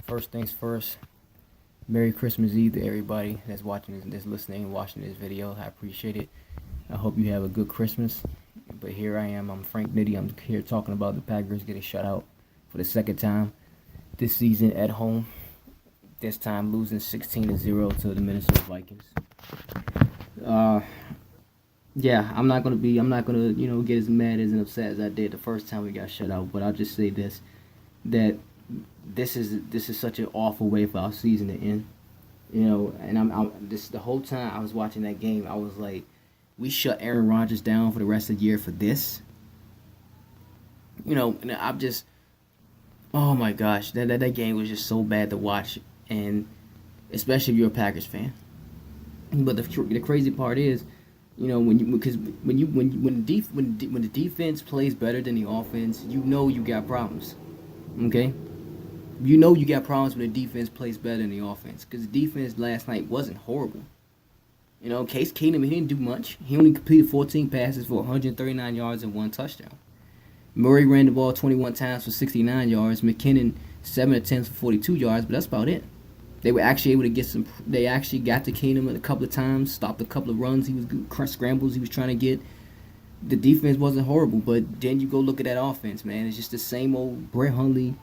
First things first, Merry Christmas Eve to everybody that's watching that's listening and watching this video. I appreciate it. I hope you have a good Christmas. But here I am. I'm Frank Nitty. I'm here talking about the Packers getting shut out for the second time this season at home. This time losing 16-0 to the Minnesota Vikings. Yeah, I'm not gonna get as mad as and upset as I did the first time we got shut out. But I'll just say this, that this is such an awful way for our season to end. And I'm this the whole time I was watching that game, I was like, we shut Aaron Rodgers down for the rest of the year for this. And I'm just, oh my gosh, that game was just so bad to watch, and especially if you're a Packers fan. But the crazy part is, when the defense plays better than the offense, you got problems. Okay. You got problems when the defense plays better than the offense, because the defense last night wasn't horrible. Case Keenum, he didn't do much. He only completed 14 passes for 139 yards and 1 touchdown. Murray ran the ball 21 times for 69 yards. McKinnon 7 attempts for 42 yards, but that's about it. They were actually able to get some. They actually got to Keenum a couple of times, stopped a couple of runs. He was scrambles he was trying to get. The defense wasn't horrible, but then you go look at that offense, man. It's just the same old Brett Hundley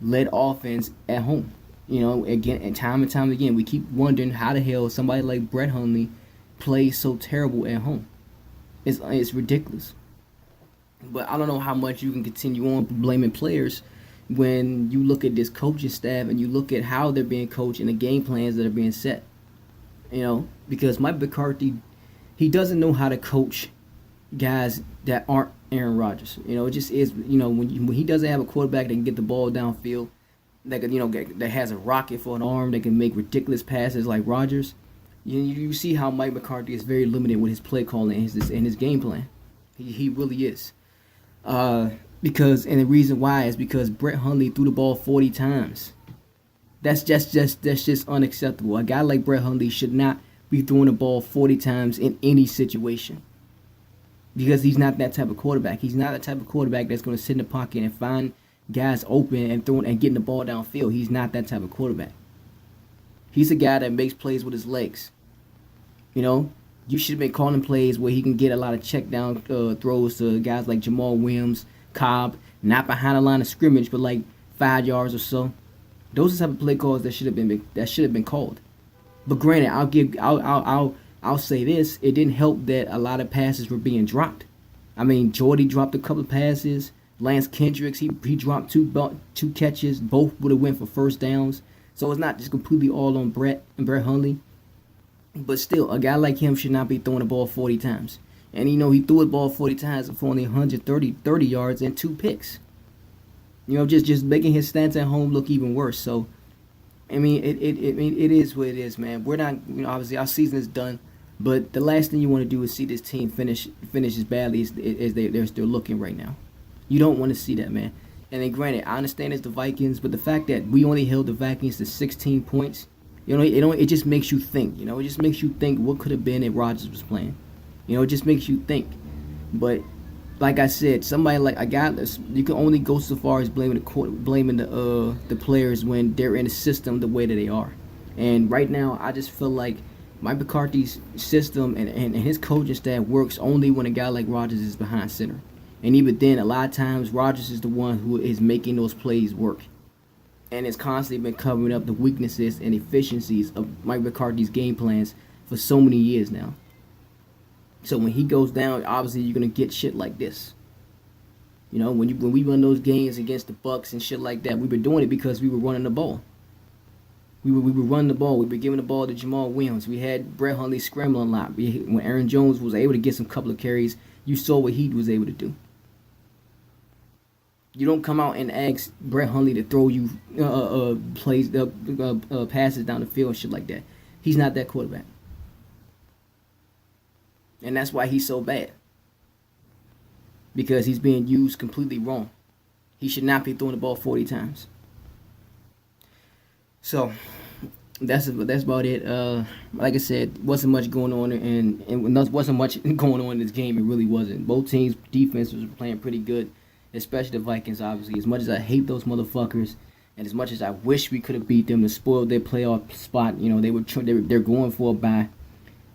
led offense at home. Again, and time again, we keep wondering how the hell somebody like Brett Hundley plays so terrible at home. It's ridiculous. But I don't know how much you can continue on blaming players when you look at this coaching staff and you look at how they're being coached and the game plans that are being set. Because Mike McCarthy, he doesn't know how to coach guys that aren't Aaron Rodgers. It just is. When he doesn't have a quarterback that can get the ball downfield, that has a rocket for an arm, that can make ridiculous passes like Rodgers. You see how Mike McCarthy is very limited with his play calling and his game plan. He really is. And the reason why is because Brett Hundley threw the ball 40 times. That's just unacceptable. A guy like Brett Hundley should not be throwing the ball 40 times in any situation, because he's not that type of quarterback. He's not the type of quarterback that's going to sit in the pocket and find guys open and throwing and getting the ball downfield. He's not that type of quarterback. He's a guy that makes plays with his legs. You should have been calling plays where he can get a lot of check down throws to guys like Jamal Williams, Cobb, not behind the line of scrimmage, but like 5 yards or so. Those are the type of play calls that should have been called. But granted, I'll say this: it didn't help that a lot of passes were being dropped. I mean, Jordy dropped a couple of passes. Lance Kendricks, he dropped two catches. Both would have went for first downs. So it's not just completely all on Brett Hundley. But still, a guy like him should not be throwing the ball 40 times. And he threw the ball 40 times for only 30 yards and 2 picks. Just making his stats at home look even worse. So, I mean, it is what it is, man. We're not, obviously our season is done. But the last thing you want to do is see this team finish as badly as they're still looking right now. You don't want to see that, man. And then granted, I understand it's the Vikings, but the fact that we only held the Vikings to 16 points, it just makes you think. It just makes you think what could have been if Rodgers was playing. It just makes you think. But like I said, somebody like a guy, you can only go so far as blaming the players when they're in the system the way that they are. And right now, I just feel like Mike McCarthy's system and his coaching staff works only when a guy like Rodgers is behind center. And even then, a lot of times, Rodgers is the one who is making those plays work. And it's constantly been covering up the weaknesses and efficiencies of Mike McCarthy's game plans for so many years now. So when he goes down, obviously you're going to get shit like this. When we run those games against the Bucks and shit like that, we were doing it because we were running the ball. We were running the ball. We were giving the ball to Jamal Williams. We had Brett Hundley scrambling a lot. When Aaron Jones was able to get some couple of carries, you saw what he was able to do. You don't come out and ask Brett Hundley to throw you passes down the field and shit like that. He's not that quarterback. And that's why he's so bad. Because he's being used completely wrong. He should not be throwing the ball 40 times. So, that's about it. Like I said, wasn't much going on, and wasn't much going on in this game. It really wasn't. Both teams' defenses were playing pretty good. Especially the Vikings, obviously. As much as I hate those motherfuckers, And as much as I wish we could have beat them to spoil their playoff spot, they're going for a bye.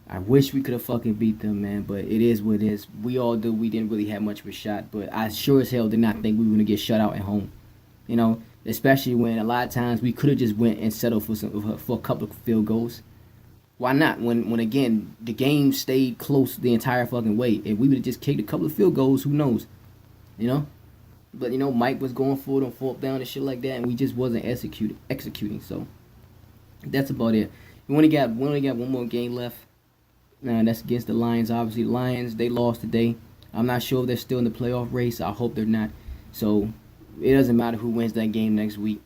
I wish we could have fucking beat them, man. But it is what it is. We all do. We didn't really have much of a shot, but I sure as hell did not think we were gonna get shut out at home. Especially when a lot of times we could have just went and settled for a couple of field goals. Why not? When again the game stayed close the entire fucking way, if we would have just kicked a couple of field goals, who knows? But Mike was going for it on fourth down and shit like that, and we just wasn't executing. So that's about it. We only got one more game left. That's against the Lions. Obviously, the Lions, they lost today. I'm not sure if they're still in the playoff race. I hope they're not. So it doesn't matter who wins that game next week.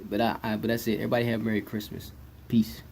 But that's it. Everybody have a Merry Christmas. Peace.